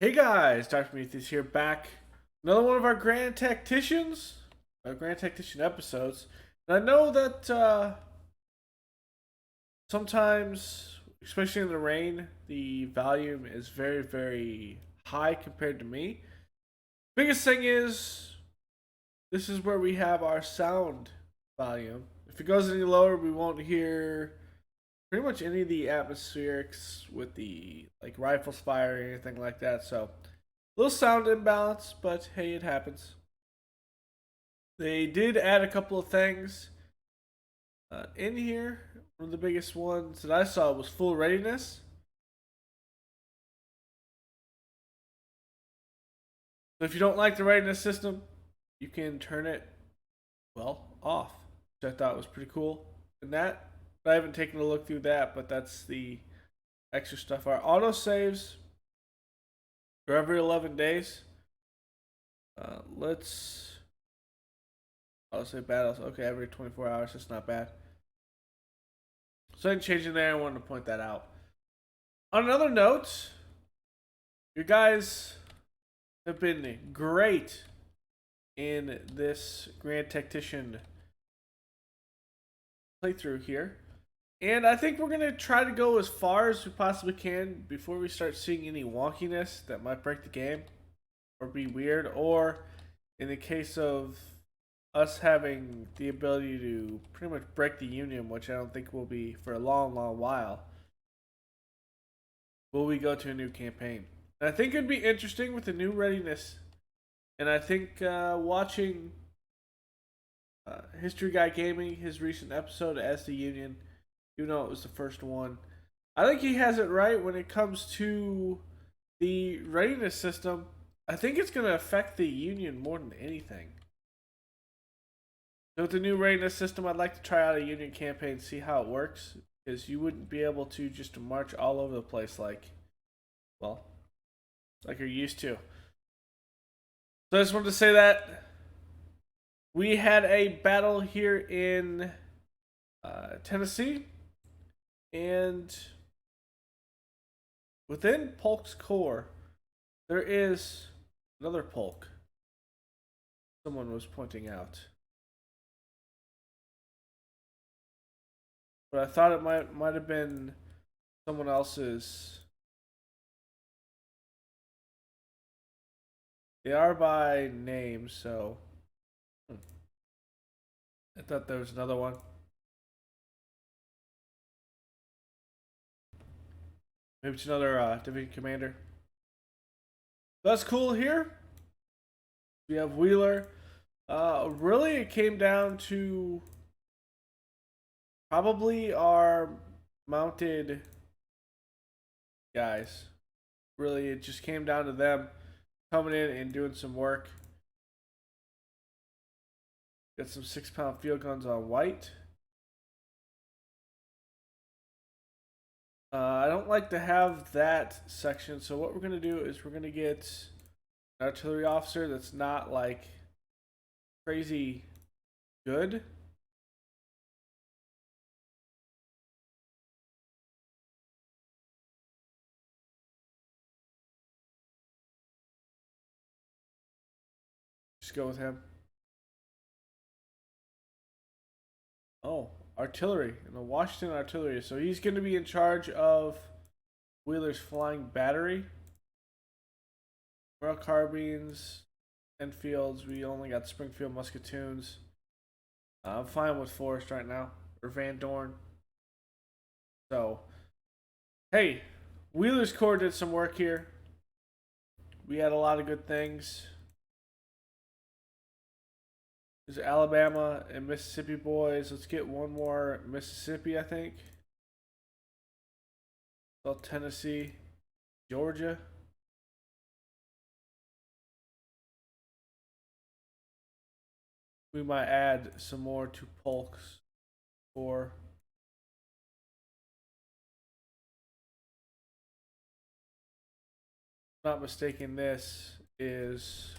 Hey guys, Dr. Meatheus here, back. Another one of our Grand Tacticians, our Grand Tactician episodes. And I know that sometimes, especially in the rain, the volume is very, very high compared to me. Biggest thing is, this is where we have our sound volume. If it goes any lower, we won't hear pretty much any of the atmospherics with the rifles firing or anything like that. So little sound imbalance, but hey, it happens. They did add a couple of things in here. One of the biggest ones that I saw was full readiness. So if you don't like the readiness system, you can turn it, well, off, which I thought was pretty cool. And that, I haven't taken a look through that, but that's the extra stuff. Our auto saves for every 11 days. Let's I'll say battles. Okay, every 24 hours. That's not bad. So I didn't change in there. I wanted to point that out. On another note, you guys have been great in this Grand Tactician playthrough here. And I think we're going to try to go as far as we possibly can before we start seeing any wonkiness that might break the game or be weird. Or in the case of us having the ability to pretty much break the union, which I don't think will be for a long, long while, will we go to a new campaign? And I think it'd be interesting with the new readiness. And I think watching History Guy Gaming, his recent episode as the Union, even though it was the first one, I think he has it right when it comes to the readiness system. I think it's going to affect the Union more than anything. So with the new readiness system, I'd like to try out a Union campaign, see how it works, because you wouldn't be able to just march all over the place like you're used to. So I just wanted to say that we had a battle here in Tennessee, and within Polk's core, there is another Polk. Someone was pointing out. But I thought it might have been someone else's. They are by name, so I thought there was another one. Maybe it's another division commander. That's cool here. We have Wheeler. Really, it came down to probably our mounted guys. Really, it just came down to them coming in and doing some work. Got some 6-pound field guns on white. I don't like to have that section, so what we're going to do is we're going to get an artillery officer that's not like crazy good. Just go with him. Oh, artillery, and the Washington artillery. So he's going to be in charge of Wheeler's flying battery. Royal carbines, Enfields. We only got Springfield musketoons. I'm fine with Forrest right now, or Van Dorn. So, hey, Wheeler's Corps did some work here. We had a lot of good things. There's Alabama and Mississippi boys. Let's get one more Mississippi, I think. Well, Tennessee, Georgia. We might add some more to Polk's for. Not mistaken, this is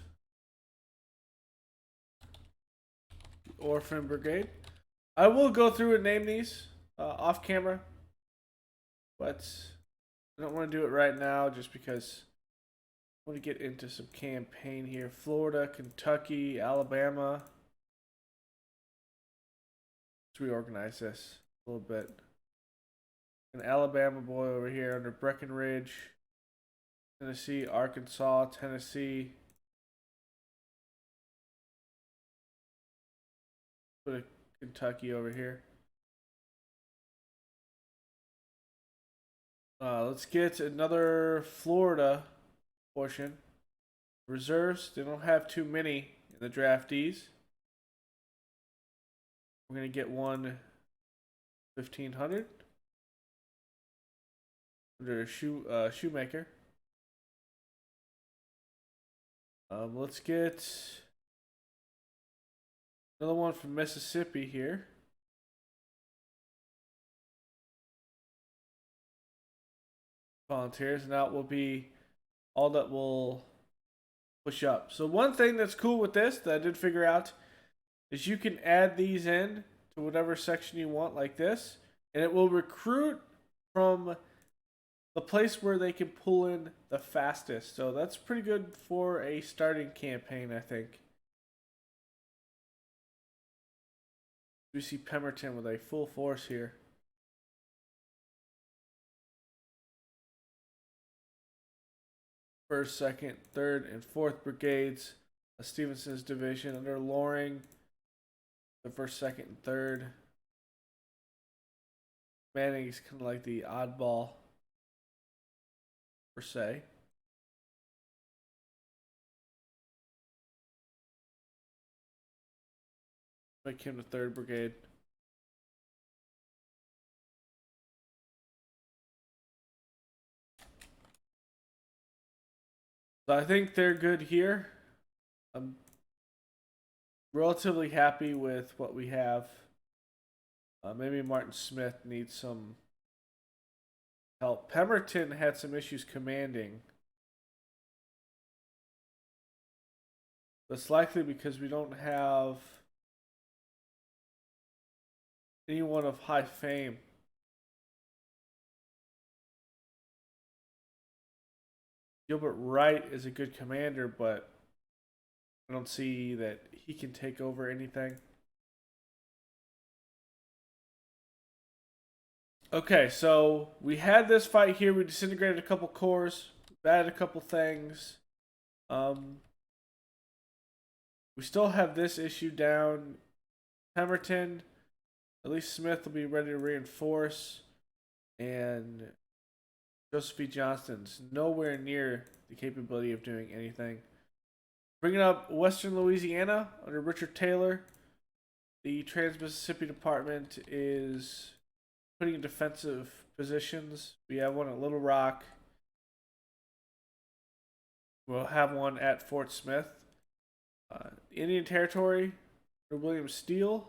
Orphan Brigade. I will go through and name these off camera, but I don't want to do it right now just because want to get into some campaign here. Florida, Kentucky, Alabama. Let's reorganize this a little bit. An Alabama boy over here under Breckenridge. Tennessee, Arkansas, Tennessee. Put a Kentucky over here. Let's get another Florida portion. Reserves, they don't have too many in the draftees. We're going to get one 1,500 under Shoemaker. Let's get another one from Mississippi here. Volunteers, and that will be all that will push up. So one thing that's cool with this that I did figure out is you can add these in to whatever section you want, like this, and it will recruit from the place where they can pull in the fastest. So that's pretty good for a starting campaign, I think. We see Pemberton with a full force here. First, second, third, and fourth brigades of Stevenson's division under Loring. The first, second, and third. Manning's kind of like the oddball, per se. Make him the third brigade. So I think they're good here. I'm relatively happy with what we have. Maybe Martin Smith needs some help. Pemberton had some issues commanding. That's likely because we don't have anyone of high fame. Gilbert Wright is a good commander, but I don't see that he can take over anything. Okay, so we had this fight here. We disintegrated a couple cores, added a couple things. We still have this issue down. Pemberton, at least Smith will be ready to reinforce, and Joseph E. Johnston's nowhere near the capability of doing anything. Bringing up Western Louisiana under Richard Taylor. The Trans-Mississippi Department is putting in defensive positions. We have one at Little Rock. We'll have one at Fort Smith. Indian Territory under William Steele.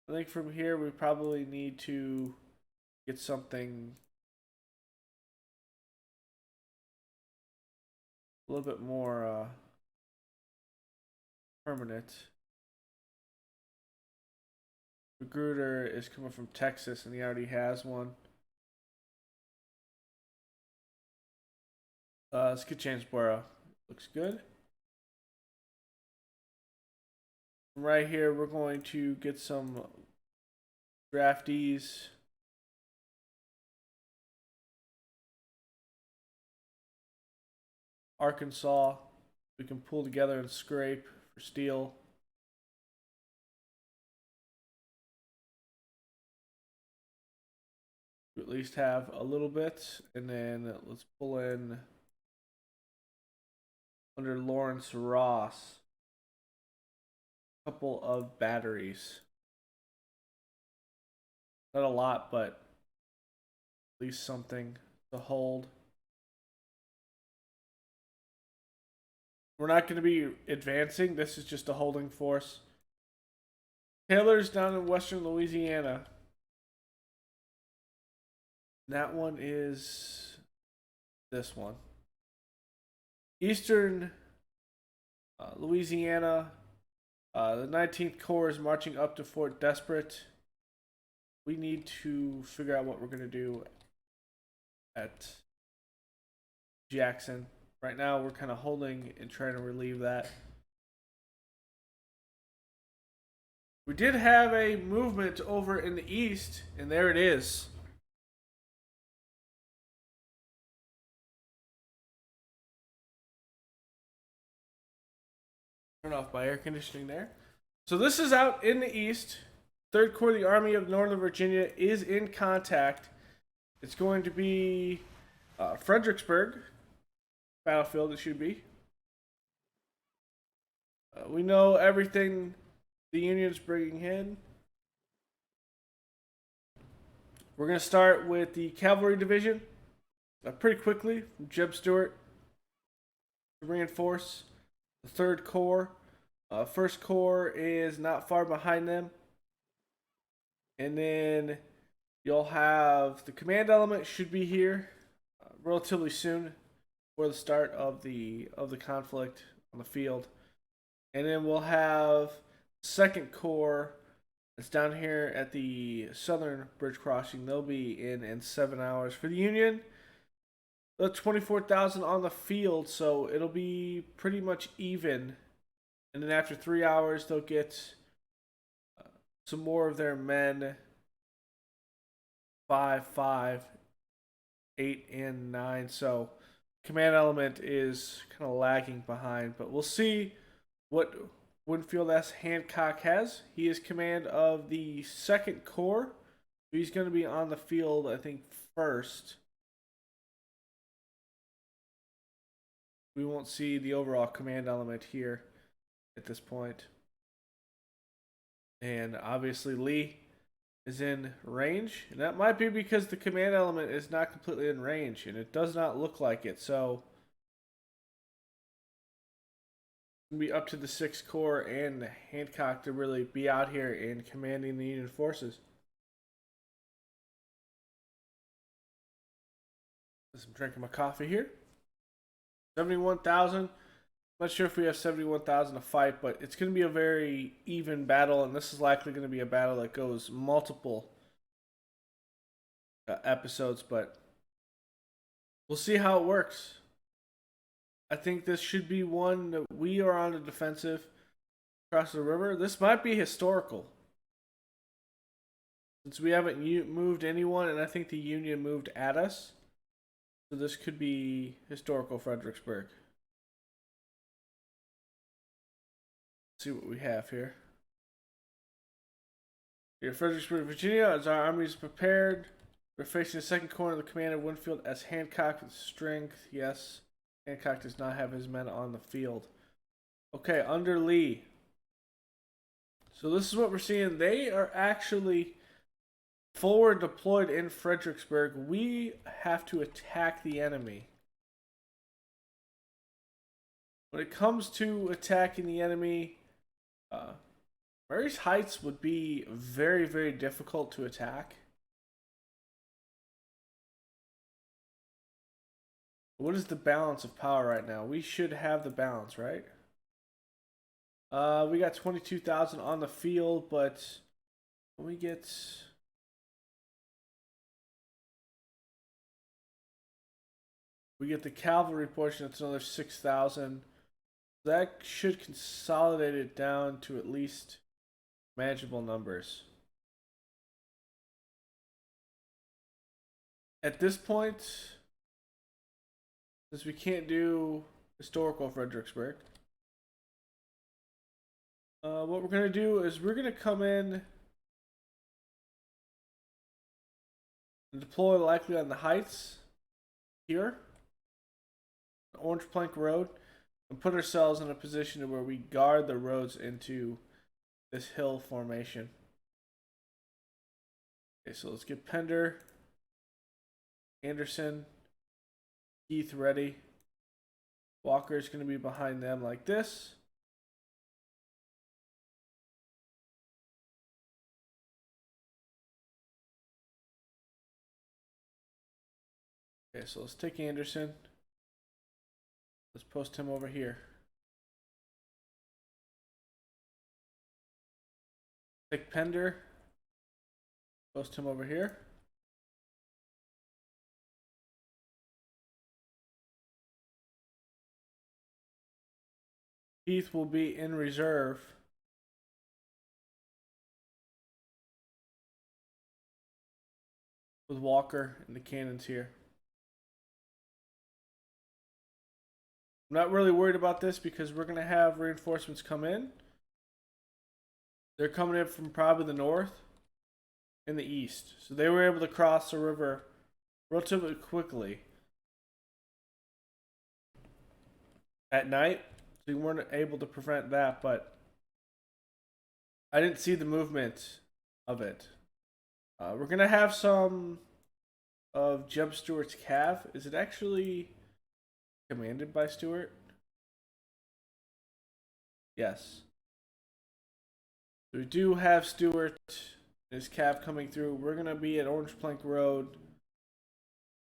I think from here we probably need to get something a little bit more permanent. Magruder is coming from Texas and he already has one. Let's get Jamesboro. Looks good. Right here, we're going to get some draftees. Arkansas, we can pull together and scrape for steel. We at least have a little bit, and then let's pull in under Lawrence Ross a couple of batteries. Not a lot, but at least something to hold. We're not going to be advancing. This is just a holding force. Taylor's down in Western Louisiana. That one is this one. Eastern Louisiana. The 19th Corps is marching up to Fort Desperate. We need to figure out what we're going to do at Jackson. Right now, we're kind of holding and trying to relieve that. We did have a movement over in the east, and there it is. Turn off my air conditioning there. So this is out in the east. Third Corps, the Army of Northern Virginia, is in contact. It's going to be Fredericksburg battlefield. It should be. We know everything the Union's bringing in. We're going to start with the Cavalry Division pretty quickly from Jeb Stuart to reinforce the Third Corps. First Corps is not far behind them. And then you'll have the command element should be here relatively soon for the start of the conflict on the field. And then we'll have Second Corps that's down here at the southern bridge crossing. They'll be in 7 hours. For the Union, the 24,000 on the field, so it'll be pretty much even. And then after 3 hours, they'll get some more of their men. 5, 5, 8, and 9. So command element is kind of lagging behind, but we'll see what Winfield S. Hancock has. He is command of the Second Corps. He's going to be on the field, I think, first. We won't see the overall command element here at this point. And obviously Lee is in range, and that might be because the command element is not completely in range, and it does not look like it. So it's going to be up to the 6th Corps and Hancock to really be out here and commanding the Union forces. I'm drinking my coffee here. 71,000. Not sure if we have 71,000 to fight, but it's going to be a very even battle, and this is likely going to be a battle that goes multiple episodes, but we'll see how it works. I think this should be one that we are on the defensive across the river. This might be historical, since we haven't moved anyone, and I think the Union moved at us. So this could be historical Fredericksburg. Let's see what we have here. Here, Fredericksburg, Virginia, as our army is prepared. We're facing the Second Corps of the command of Winfield as Hancock with strength. Yes, Hancock does not have his men on the field. Okay, under Lee. So this is what we're seeing. They are actually forward deployed in Fredericksburg. We have to attack the enemy. When it comes to attacking the enemy, Mary's Heights would be very, very difficult to attack. What is the balance of power right now? We should have the balance, right? We got 22,000 on the field, but we get... the cavalry portion, that's another 6,000. That should consolidate it down to at least manageable numbers. At this point, since we can't do historical Fredericksburg, what we're going to do is we're going to come in and deploy likely on the heights here. Orange Plank Road, and put ourselves in a position where we guard the roads into this hill formation. Okay, so let's get Pender, Anderson, Keith ready. Walker is going to be behind them like this. Okay, so let's take Anderson. Let's post him over here. Take Pender. Post him over here. Heath will be in reserve. With Walker and the cannons here. I'm not really worried about this because we're going to have reinforcements come in. They're coming in from probably the north and the east. So they were able to cross the river relatively quickly at night. So you weren't able to prevent that, but I didn't see the movement of it. We're going to have some of Jeb Stewart's cav. Is it actually commanded by Stewart? Yes. So we do have Stewart and his cav coming through. We're going to be at Orange Plank Road.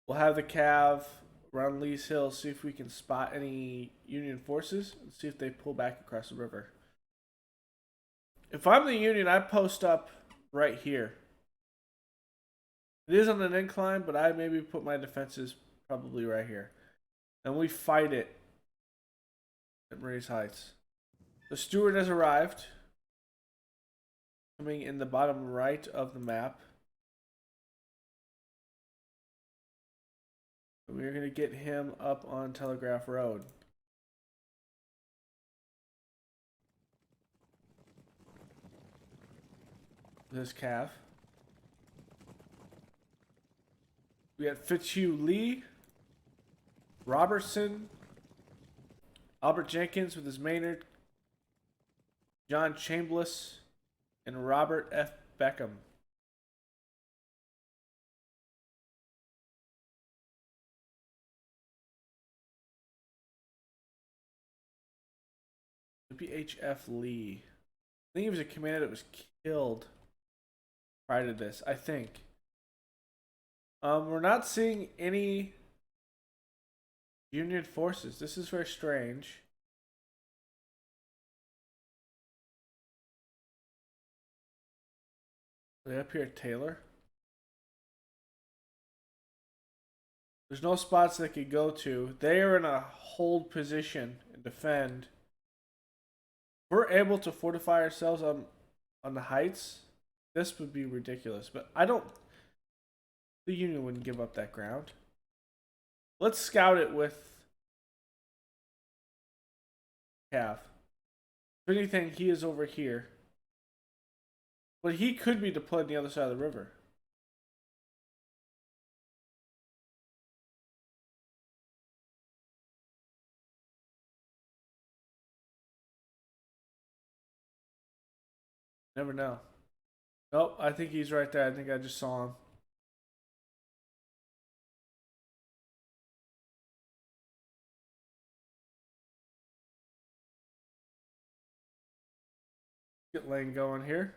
We'll have the cav around Lee's Hill, see if we can spot any Union forces and see if they pull back across the river. If I'm the Union, I post up right here. It is on an incline, but I maybe put my defenses probably right here. And we fight it at Marie's Heights. The Stewart has arrived. Coming in the bottom right of the map. We're going to get him up on Telegraph Road. This calf. We got Fitzhugh Lee, Robertson, Albert Jenkins with his Maynard, John Chambliss, and Robert F. Beckham. WHF Lee. I think he was a commander that was killed prior to this, I think. We're not seeing any Union forces. This is very strange. Are they up here at Taylor? There's no spots they could go to. They are in a hold position and defend. We're able to fortify ourselves on the heights. This would be ridiculous, but I don't. The Union wouldn't give up that ground. Let's scout it with Cav. If anything, he is over here. But he could be deployed on the other side of the river. Never know. Nope, I think he's right there. I think I just saw him. Get Lane going here.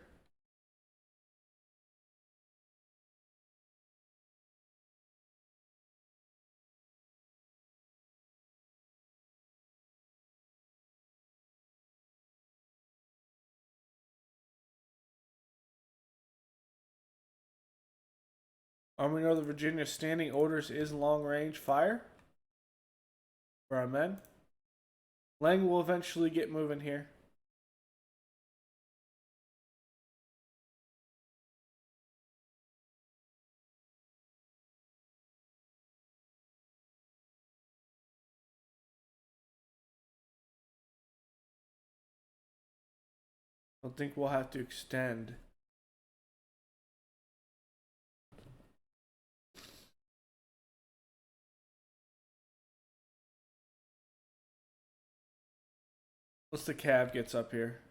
Army Northern Virginia standing orders is long range fire for our men. Lang will eventually get moving here. I don't think we'll have to extend. Once the cab gets up here.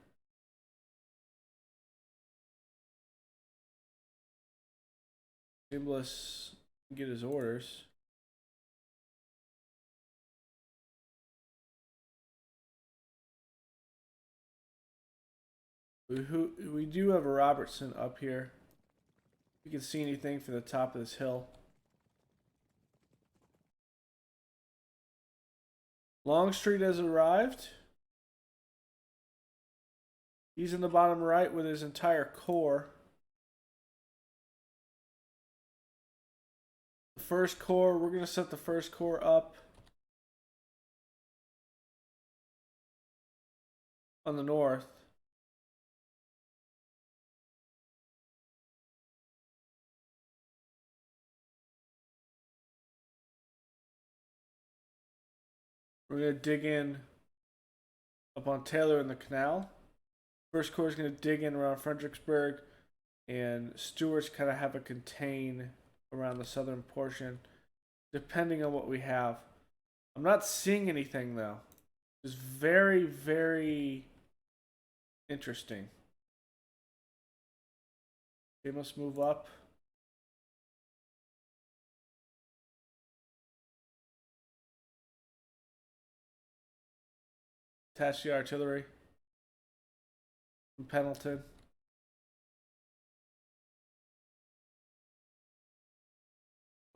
Chambliss get his orders. We do have a Robertson up here. You can see anything from the top of this hill. Longstreet has arrived. He's in the bottom right with his entire corps. The first corps, we're going to set the first corps up on the north. We're going to dig in up on Taylor in the canal. First Corps is going to dig in around Fredericksburg, and Stewart's kind of have a contain around the southern portion, depending on what we have. I'm not seeing anything though. It's very, very interesting. They must move up. Attach the artillery from Pendleton.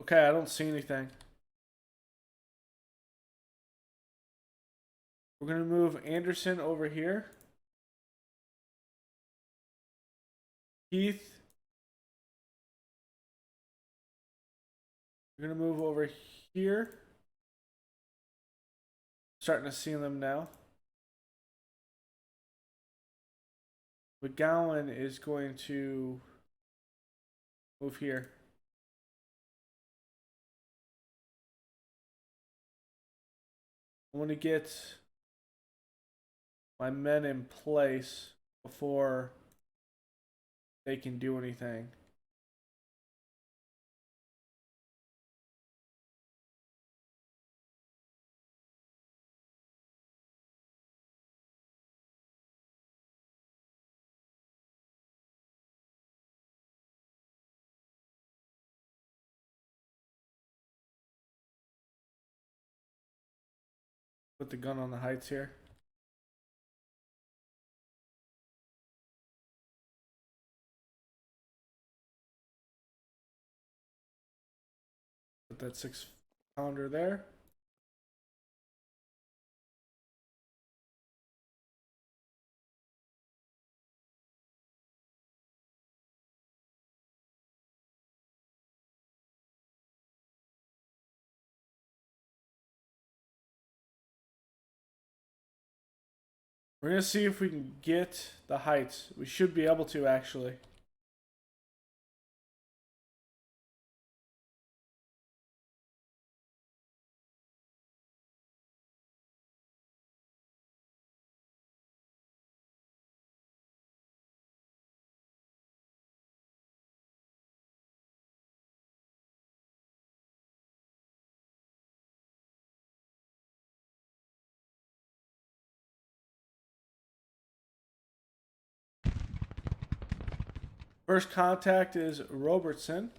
Okay, I don't see anything. We're going to move Anderson over here. Heath. We're going to move over here. Starting to see them now. McGowan is going to move here. I want to get my men in place before they can do anything. Put the gun on the heights here. Put that 6-pounder there. We're going to see if we can get the heights. We should be able to, actually. First contact is Robertson.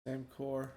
Same core.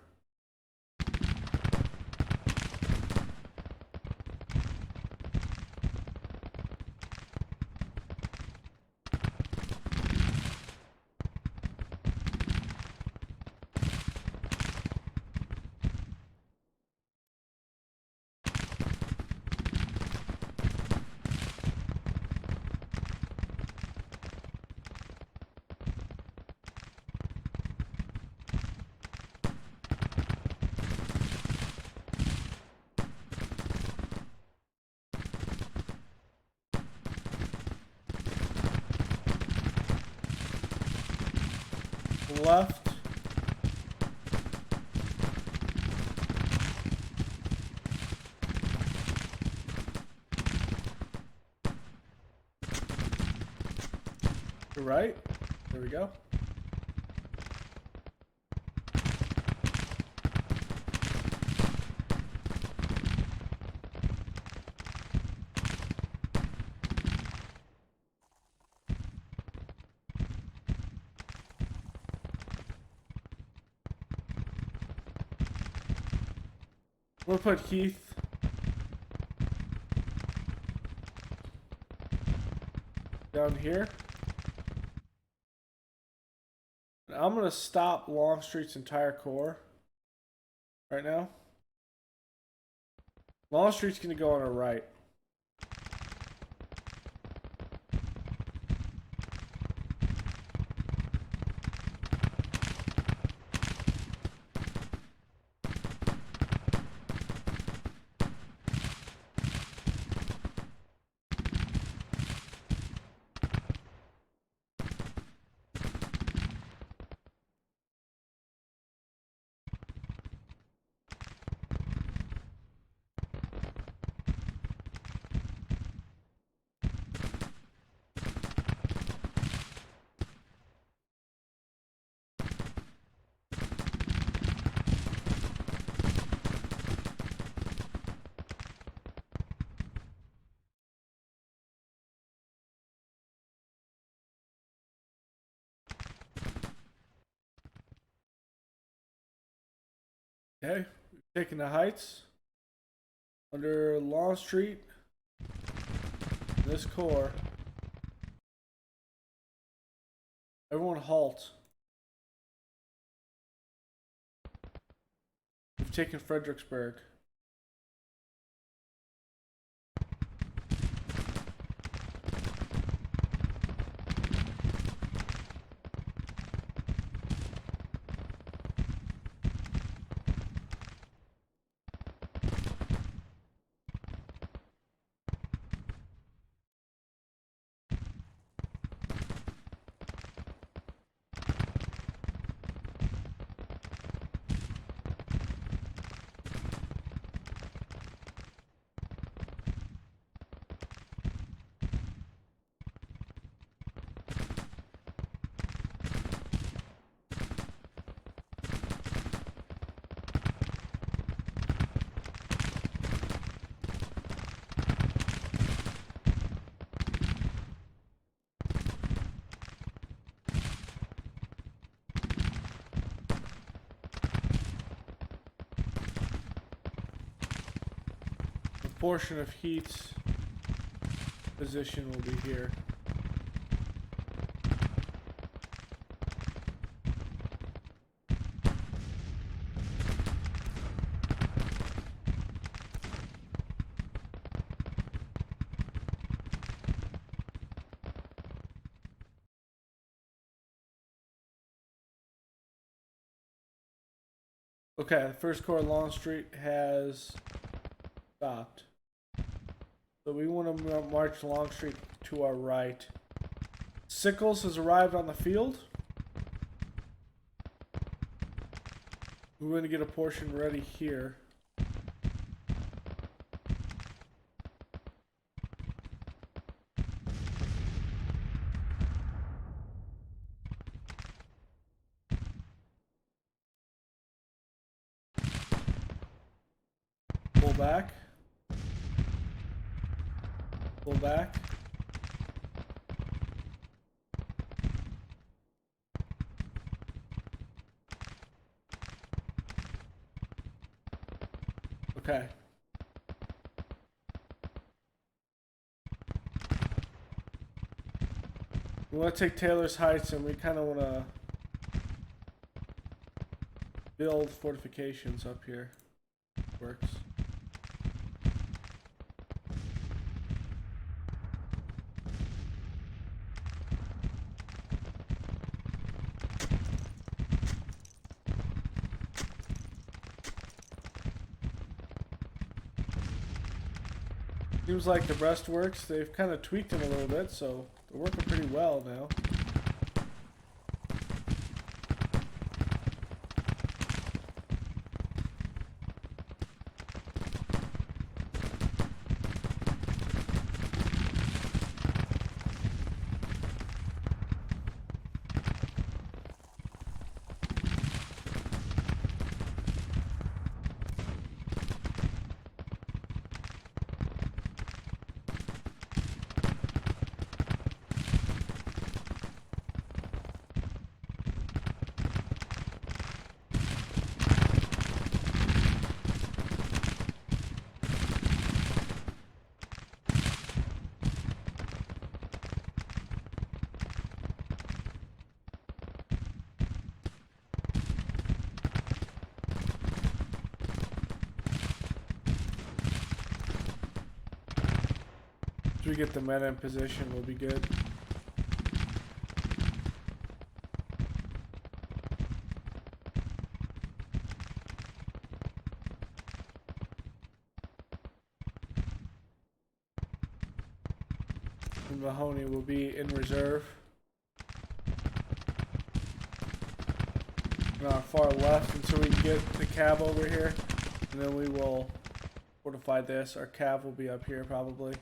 Left. To right. There we go. We'll put Heath down here. I'm gonna stop Longstreet's entire corps right now. Longstreet's gonna go on our right. Okay, we've taken the heights under Longstreet. This corps. Everyone halt. We've taken Fredericksburg. Portion of Heat's position will be here. Okay, the First Corps Longstreet has stopped. So we want to march Longstreet to our right. Sickles has arrived on the field. We're going to get a portion ready here. Pull back. Pull back. Okay. We want to take Taylor's Heights and we kind of want to build fortifications up here. Works. Seems like the breastworks, they've kind of tweaked them a little bit, so they're working pretty well now. we get the meta in position, we'll be good. And Mahoney will be in reserve. On our far left until we can get the cav over here. And then we will fortify this. Our cav will be up here probably.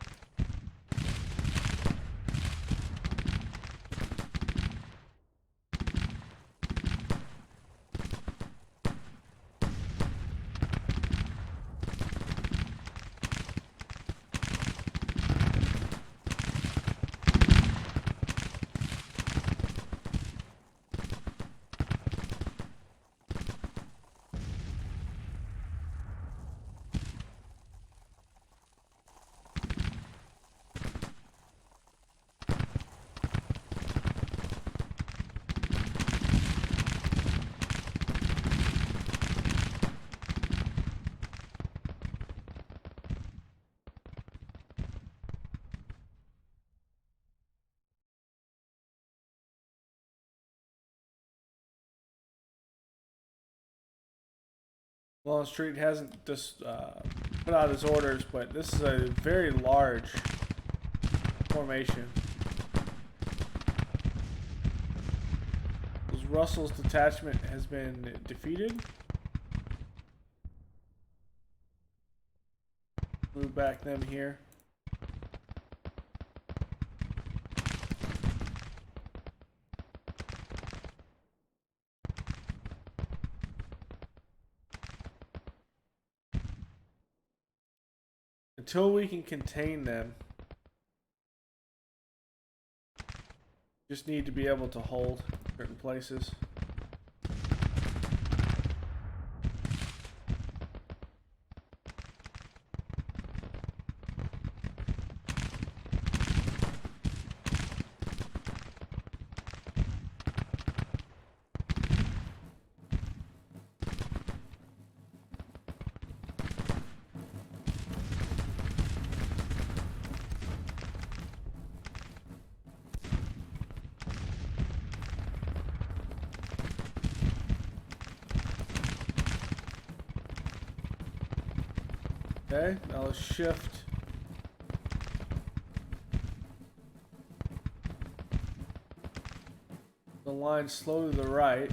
Longstreet hasn't just put out his orders, but this is a very large formation. Russell's detachment has been defeated. Move back them here. Until we can contain them, just need to be able to hold certain places. Okay, now let's shift. The line slow to the right.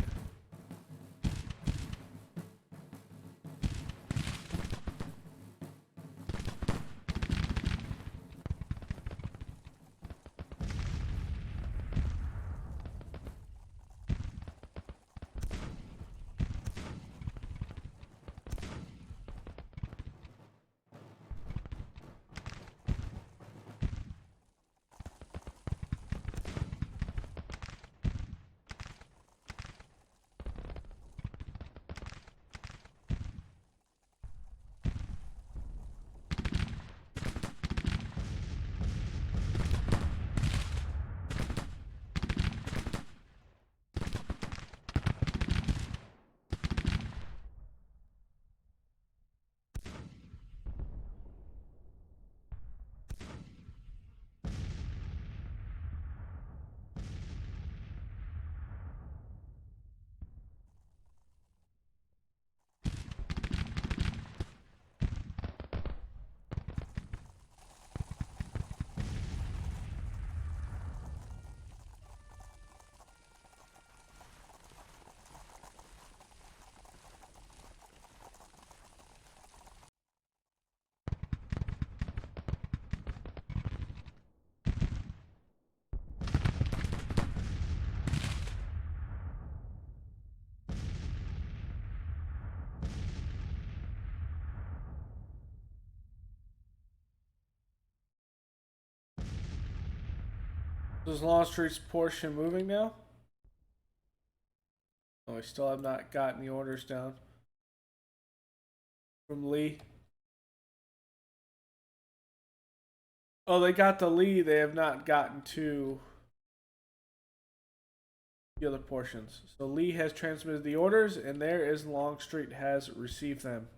Is Longstreet's portion moving now? Oh, we still have not gotten the orders down from Lee. Oh, they got the Lee. They have not gotten to the other portions. So Lee has transmitted the orders, and there is Longstreet has received them.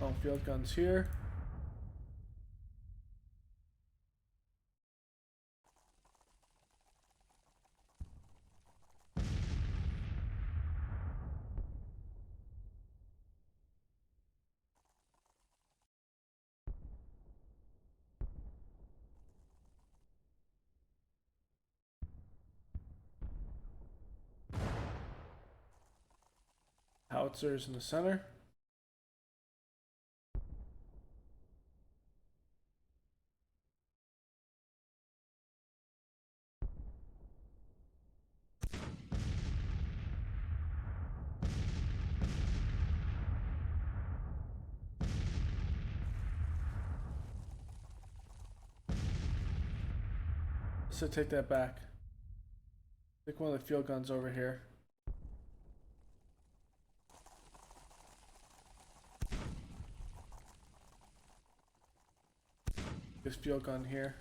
Oh, field guns here. Howitzers in the center. So take that back. Take one of the field guns over here. This field gun here.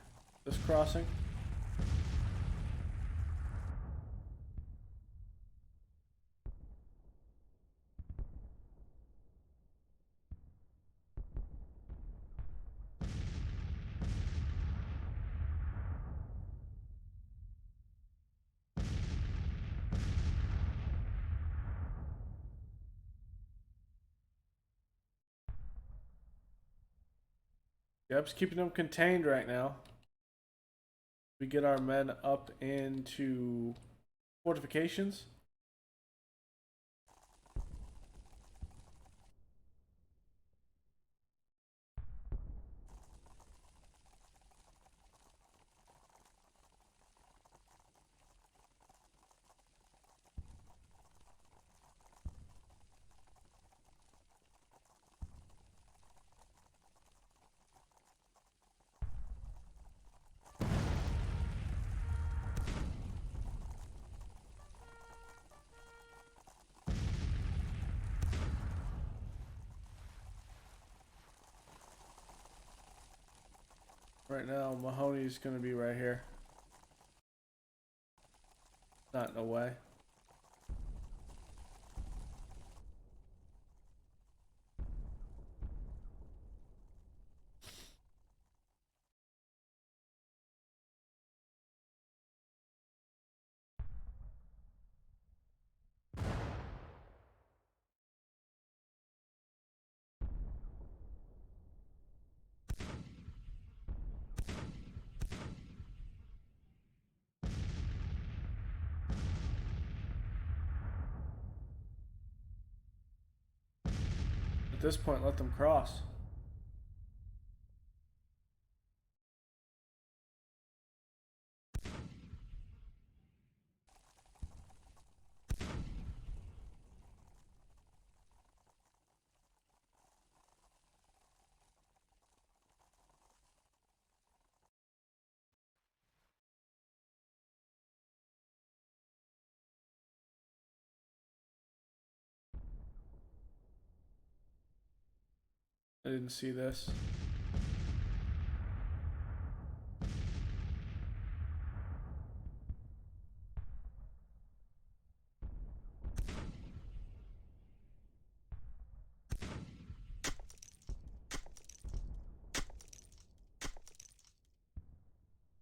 This crossing. Yep, just keeping them contained right now. We get our men up into fortifications. Right now, Mahoney's going to be right here. Not in the way. At this point, let them cross. I didn't see this.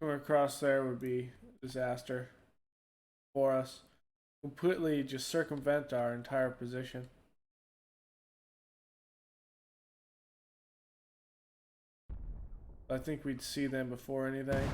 Going across there would be a disaster for us. Completely just circumvent our entire position. I think we'd see them before anything.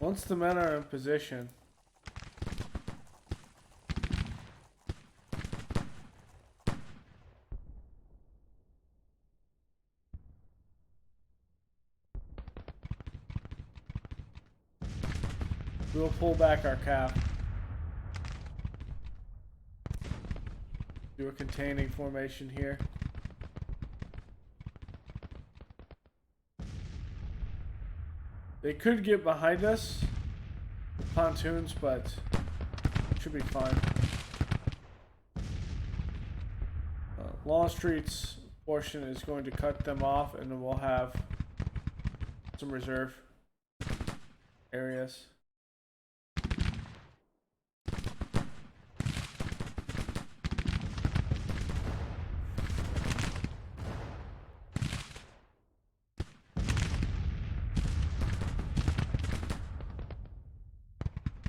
Once the men are in position, we'll pull back our cap. Do a containing formation here. They could get behind us with pontoons, but it should be fine. Longstreet's portion is going to cut them off, and then we'll have some reserve areas.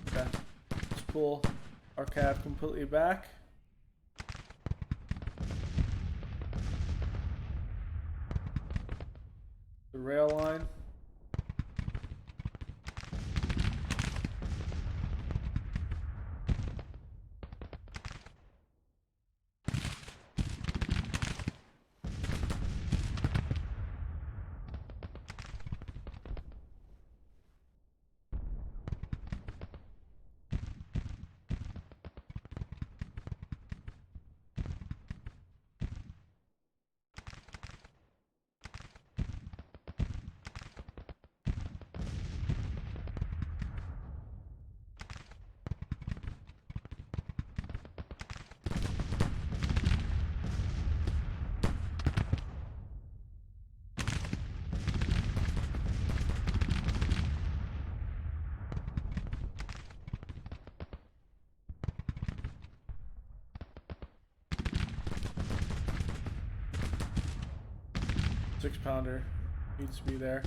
Okay, let's pull our cav completely back. The rail line. Six-pounder needs to be there.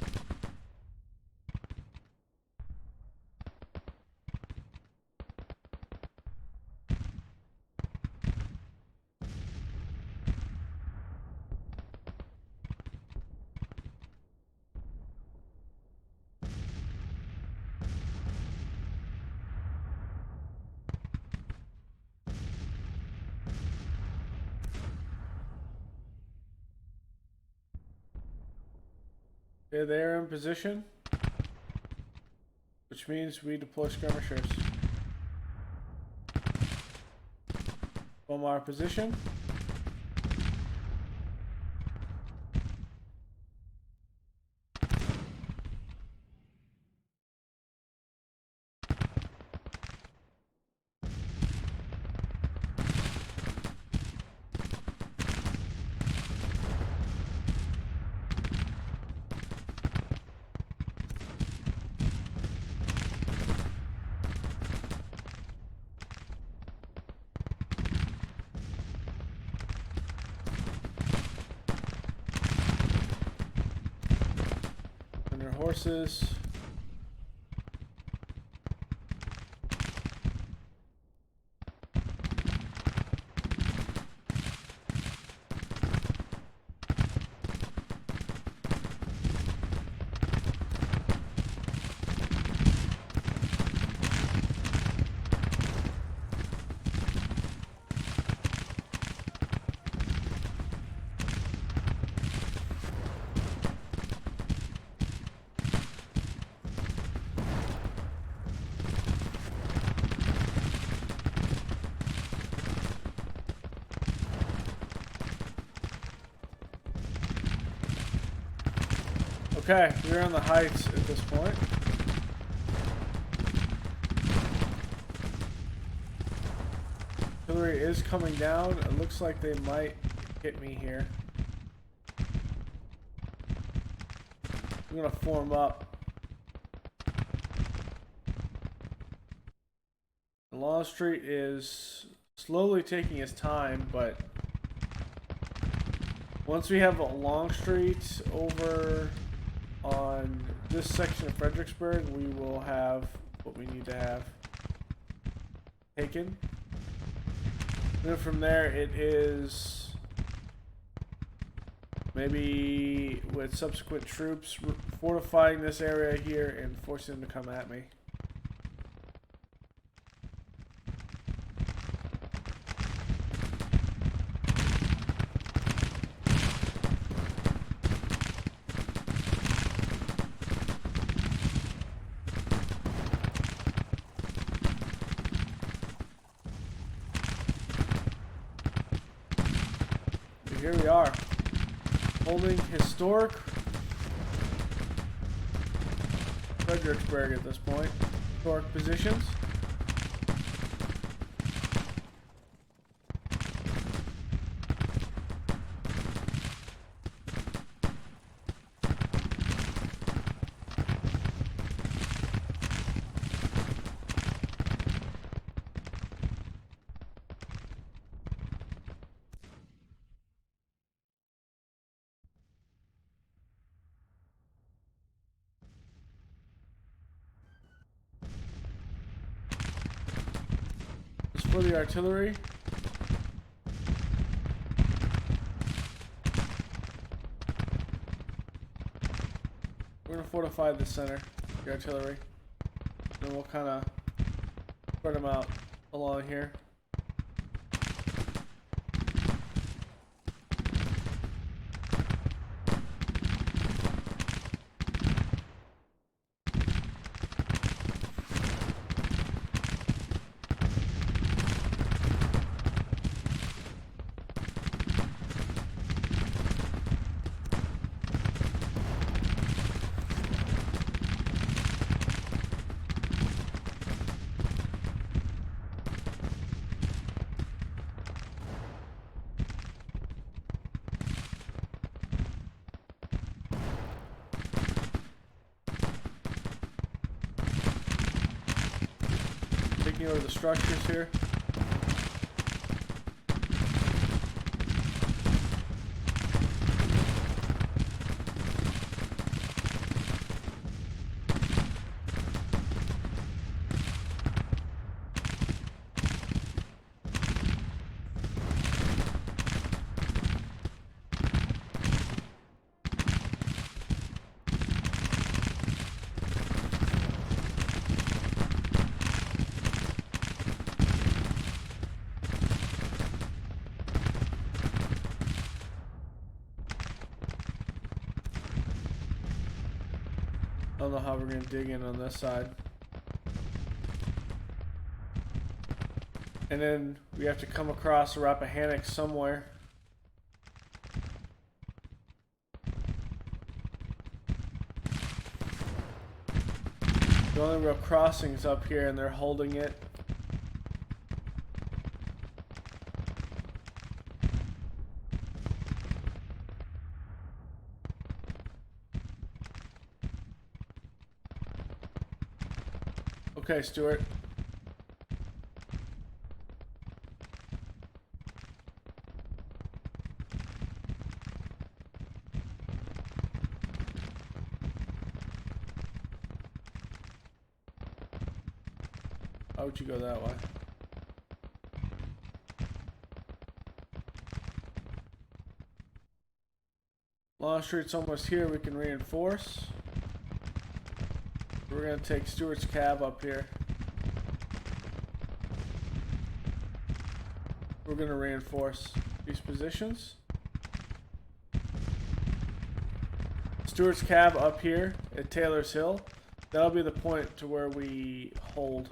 Okay, they're in position, which means we deploy skirmishers. From our position. Horses. Okay, we're on the heights at this point. Artillery is coming down. It looks like they might hit me here. I'm gonna form up. Longstreet is slowly taking his time, but once we have a Longstreet over on this section of Fredericksburg, we will have what we need to have taken. Then from there, it is maybe with subsequent troops fortifying this area here and forcing them to come at me. Here we are, holding historic Fredericksburg at this point. Historic positions. For the artillery. We're going to fortify the center, the artillery. Then we'll kind of spread them out along here. Taking over the structures here. I don't know how we're going to dig in on this side. And then we have to come across the Rappahannock somewhere. The only real crossing is up here and they're holding it. Okay, Stuart. How would you go that way? Long Street's almost here. We can reinforce. We're going to take Stewart's cab up here. We're going to reinforce these positions. Stewart's cab up here at Taylor's Hill. That'll be the point to where we hold.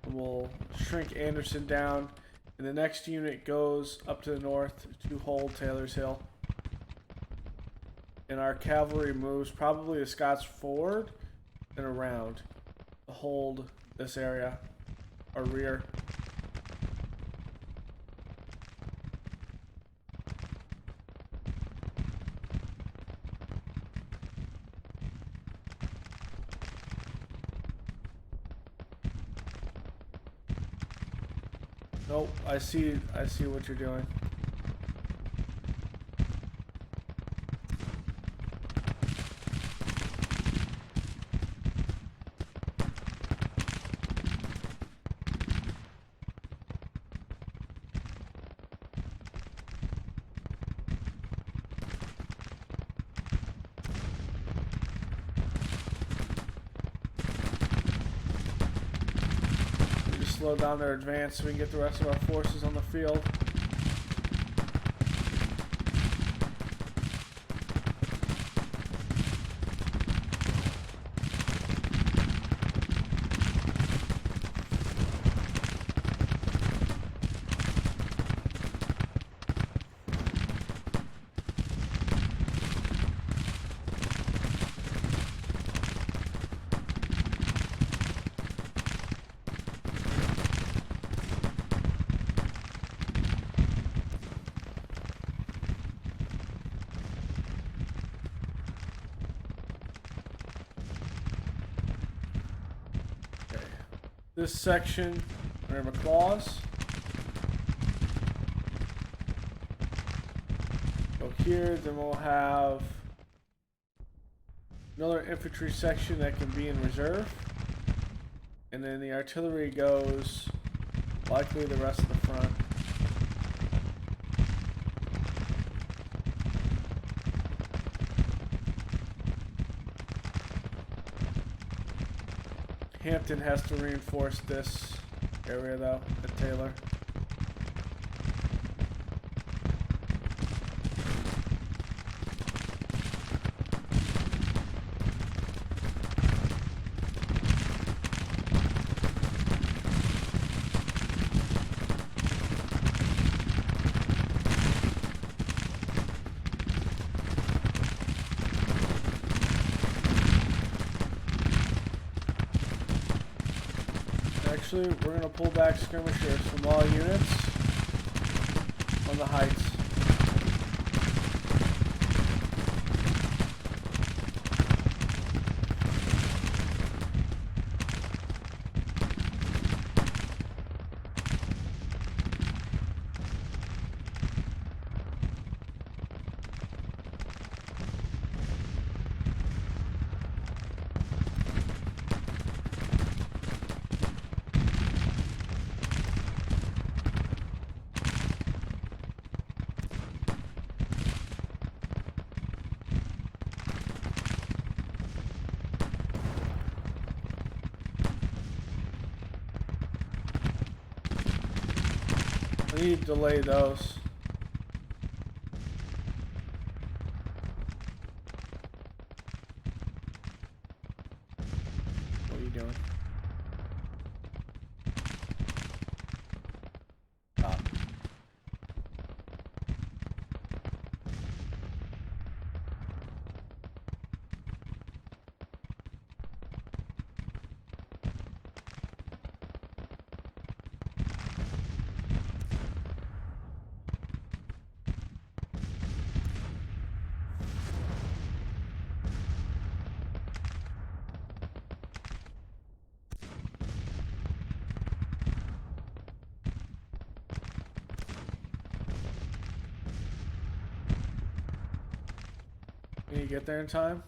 And we'll shrink Anderson down. And the next unit goes up to the north to hold Taylor's Hill. And our cavalry moves probably to Scott's Ford and around to hold this area, our rear. Nope, I see what you're doing. Slow down their advance so we can get the rest of our forces on the field. this section under McLaws. Go here, then we'll have another infantry section that can be in reserve. And then the artillery goes likely the rest of the front. Hampton has to reinforce this area though, at Taylor. Actually, we're going to pull back skirmishers from all units on the heights. I need to delay those. What are you doing? Stop. Can you get there in time?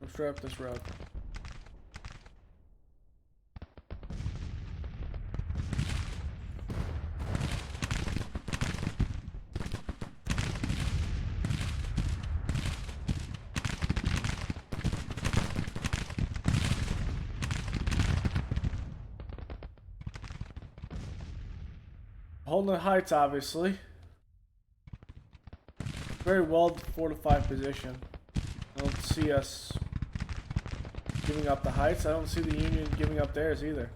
Let's straight up this road. Holding the heights, obviously. Very well fortified position. I don't see us giving up the heights. I don't see the Union giving up theirs either.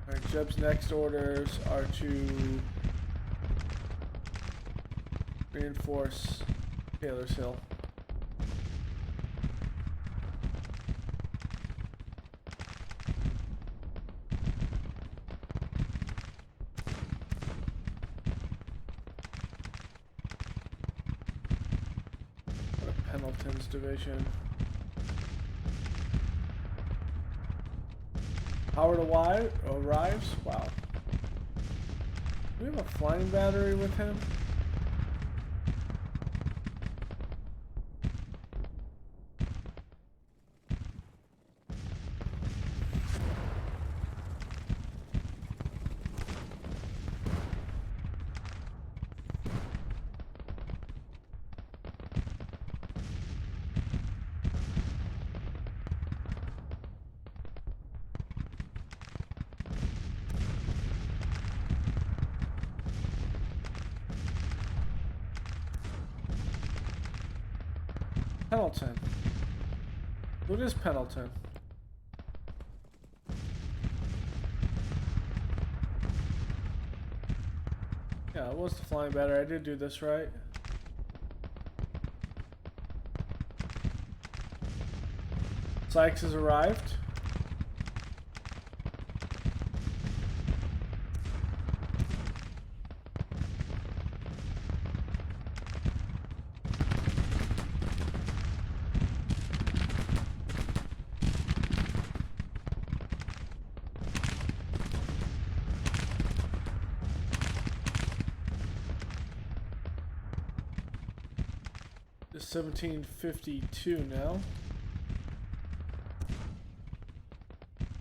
Alright, Jeb's next orders are to reinforce Taylor's Hill. Pendleton's division. Howard arrives? Wow. Do we have a flying battery with him? Pendleton. What is Pendleton? Yeah, it was the flying battery. I did do this right. Sykes has arrived. It's 1752 now.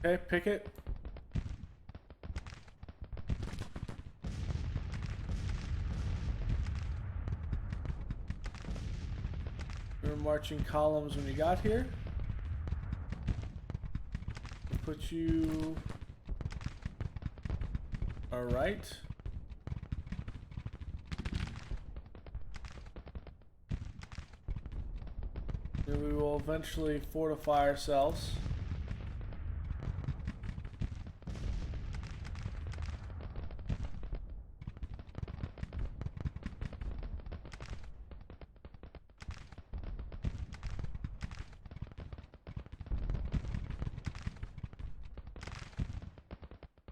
Okay, pick it. We were marching columns when you got here. We'll put you... Alright. Then we will eventually fortify ourselves.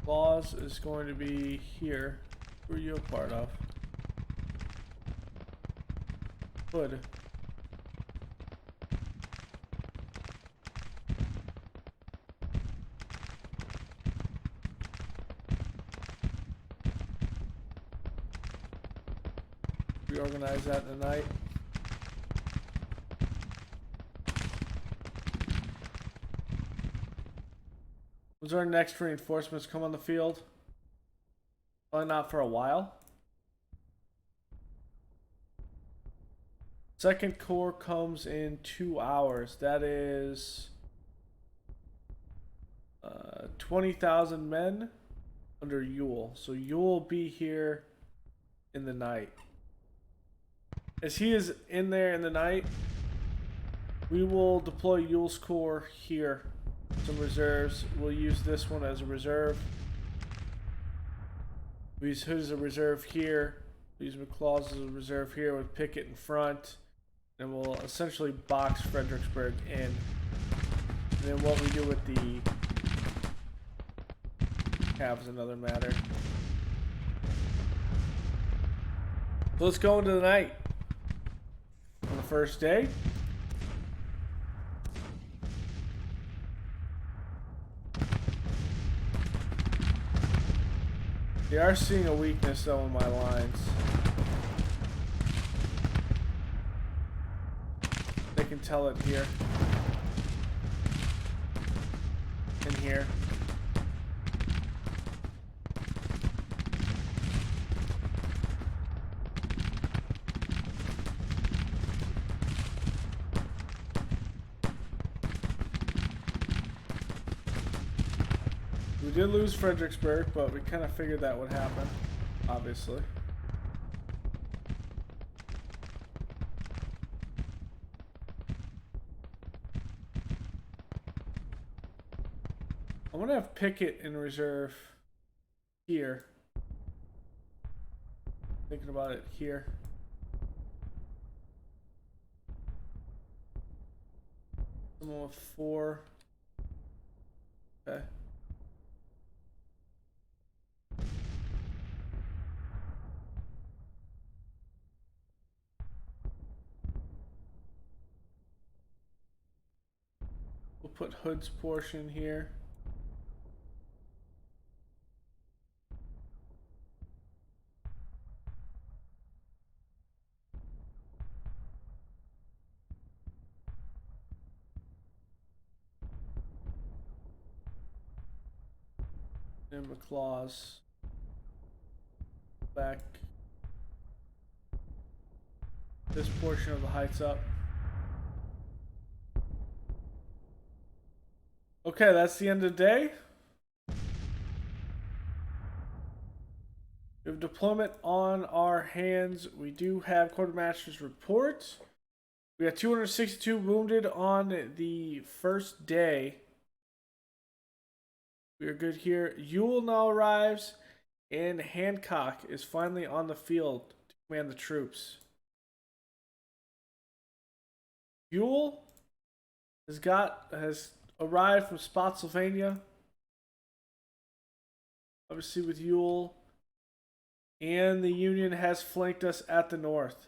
Laws is going to be here. Who are you a part of? Hood. Reorganize that in the night. When's our next reinforcements come on the field? Probably not for a while. Second Corps comes in 2 hours. That is 20,000 men under Ewell. So Ewell will be here in the night. As he is in there in the night, we will deploy Ewell's Corps here. Some reserves. We'll use this one as a reserve. We use Hood as a reserve here. We use McClaws as a reserve here with Pickett in front. And we'll essentially box Fredericksburg in. And then what we do with the cav is another matter. So let's go into the night. On the first day. They are seeing a weakness though in my lines. They can tell it here. And here. We did lose Fredericksburg, but we kind of figured that would happen, obviously. I'm gonna have Pickett in reserve here. Thinking about it here. Someone with 4. Okay. We'll put Hood's portion here. And McClaws back this portion of the heights up. Okay, that's the end of the day. We have deployment on our hands. We do have quartermaster's report. We got 262 wounded on the first day. We are good here. Ewell now arrives, and Hancock is finally on the field to command the troops. Ewell has arrived from Spotsylvania, obviously with Ewell, and the Union has flanked us at the north.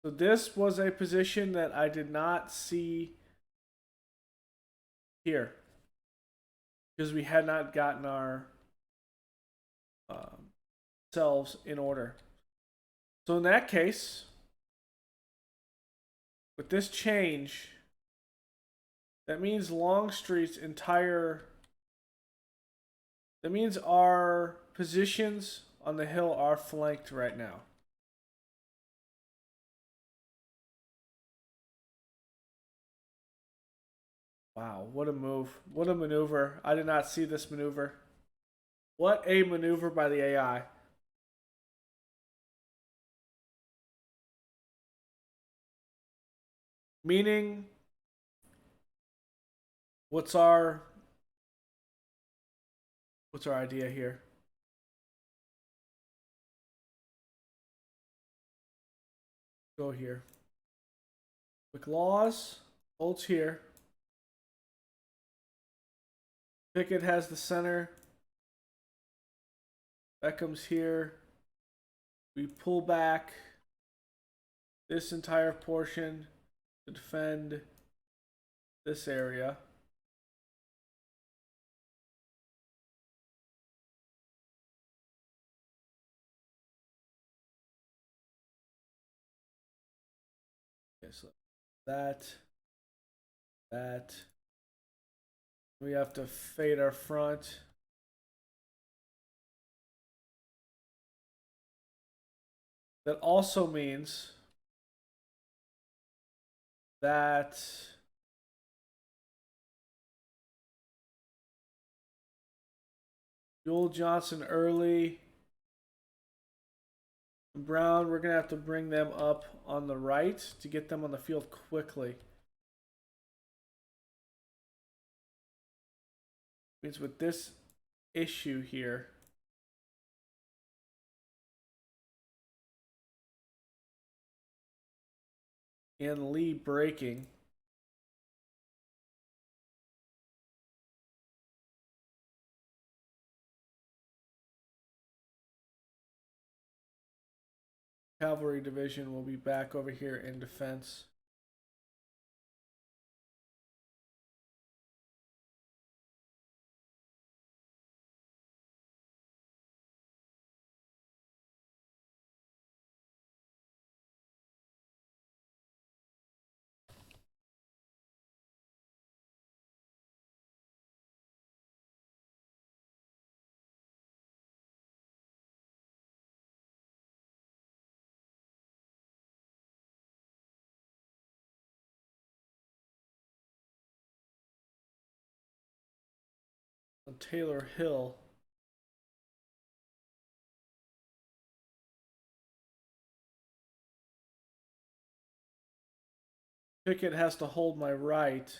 So this was a position that I did not see here because we had not gotten our selves in order. So in that case, with this change, that means Longstreet's entire. That means our positions on the hill are flanked right now. Wow, what a move. What a maneuver. I did not see this maneuver. What a maneuver by the AI. Meaning, what's our idea here? Go here. McLaws holds here. Pickett has the center. Beckham's here. We pull back this entire portion to defend this area. Okay, so that. We have to fade our front. That also means that Joel Johnson early. Brown, we're going to have to bring them up on the right to get them on the field quickly. Means with this issue here, and Lee breaking, cavalry division will be back over here in defense. On Taylor Hill. Pickett has to hold my right.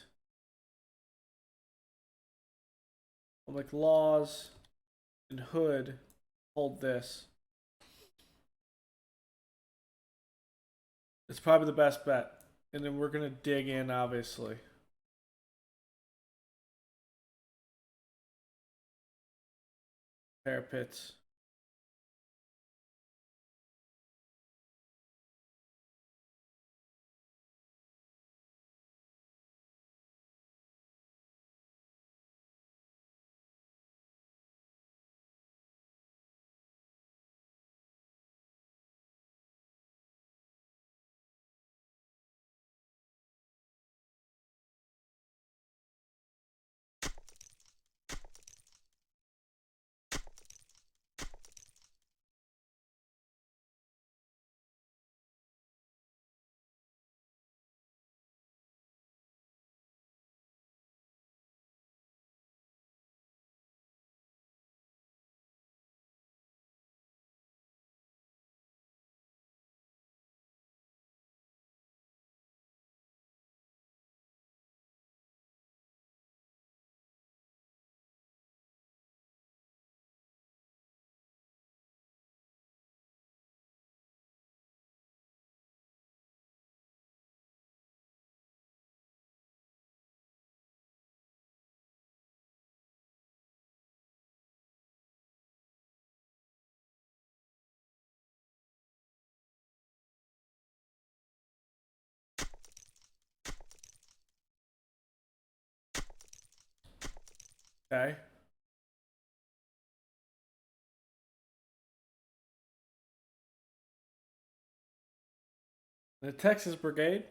McLaws and Hood hold this. It's probably the best bet. And then we're going to dig in, obviously. Parapets. Okay. The Texas Brigade.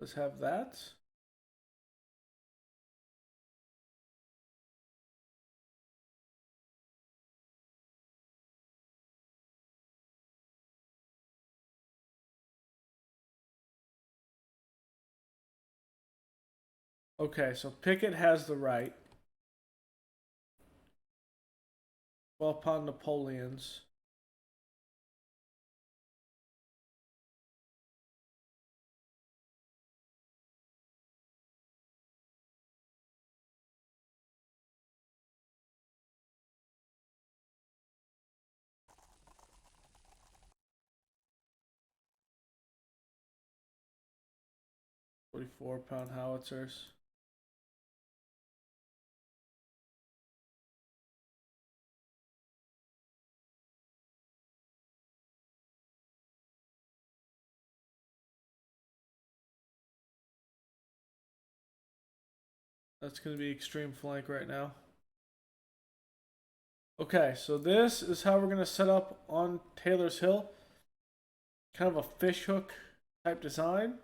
Let's have that. Okay, so Pickett has the right. 12-pound Napoleons. £44 howitzers. That's going to be extreme flank right now. Okay, so this is how we're going to set up on Taylor's Hill. Kind of a fishhook type design.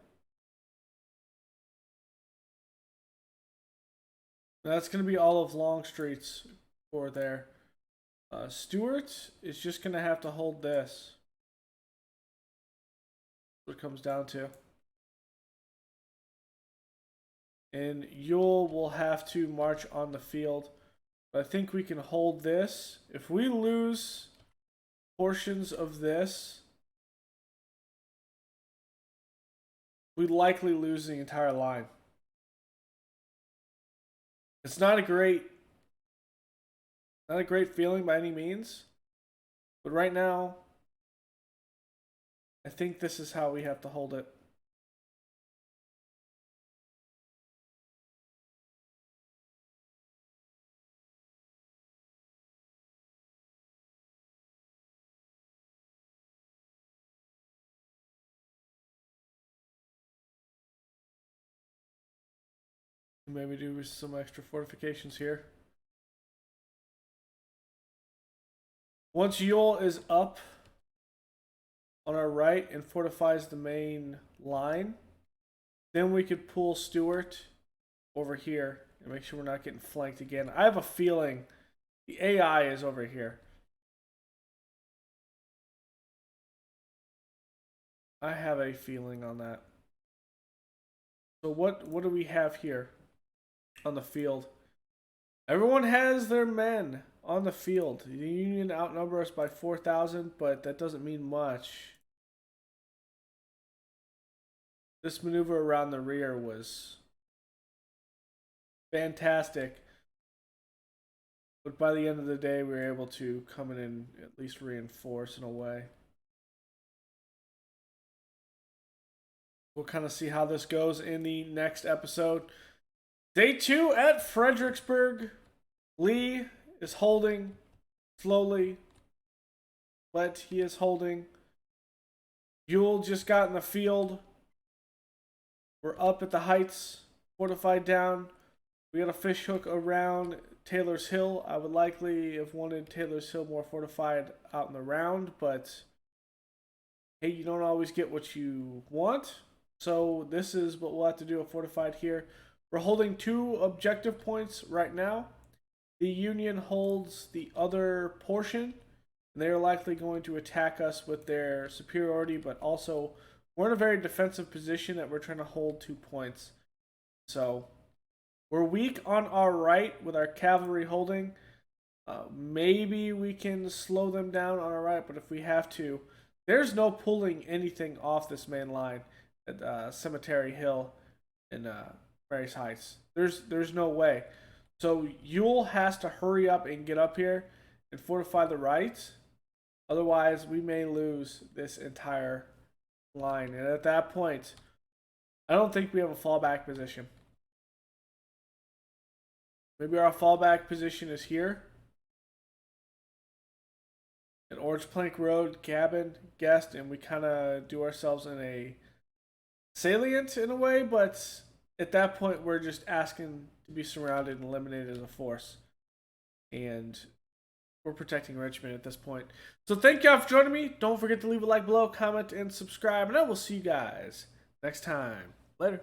That's going to be all of Longstreet's for there. Stewart is just going to have to hold this. What it comes down to. And Ewell will have to march on the field. But I think we can hold this. If we lose portions of this, we likely lose the entire line. It's not a great feeling by any means. But right now, I think this is how we have to hold it. Maybe do some extra fortifications here. Once Ewell is up on our right and fortifies the main line, then we could pull Stewart over here and make sure we're not getting flanked again. I have a feeling the AI is over here. I have a feeling on that. So what do we have here on the field? Everyone has their men on the field. The Union outnumber us by 4,000, but that doesn't mean much. This maneuver around the rear was fantastic. But by the end of the day, we were able to come in and at least reinforce in a way. We'll kind of see how this goes in the next episode. Day 2 at Fredericksburg. Lee is holding slowly, but he is holding. Ewell just got in the field. We're up at the heights, fortified down. We got a fishhook around Taylor's Hill. I would likely have wanted Taylor's Hill more fortified out in the round, but hey, you don't always get what you want. So this is what we'll have to do, a fortified here. We're holding 2 objective points right now. The Union holds the other portion, and they're likely going to attack us with their superiority, but also we're in a very defensive position that we're trying to hold 2 points. So we're weak on our right with our cavalry holding. Maybe we can slow them down on our right, but if we have to, there's no pulling anything off this main line at Cemetery Hill and Mary's Heights. There's no way. So Ewell has to hurry up and get up here and fortify the right. Otherwise, we may lose this entire line. And at that point, I don't think we have a fallback position. Maybe our fallback position is here. At Orange Plank Road, Cabin, Guest, and we kind of do ourselves in a salient in a way, but at that point, we're just asking to be surrounded and eliminated as a force. And we're protecting Richmond at this point. So thank y'all for joining me. Don't forget to leave a like below, comment, and subscribe. And I will see you guys next time. Later.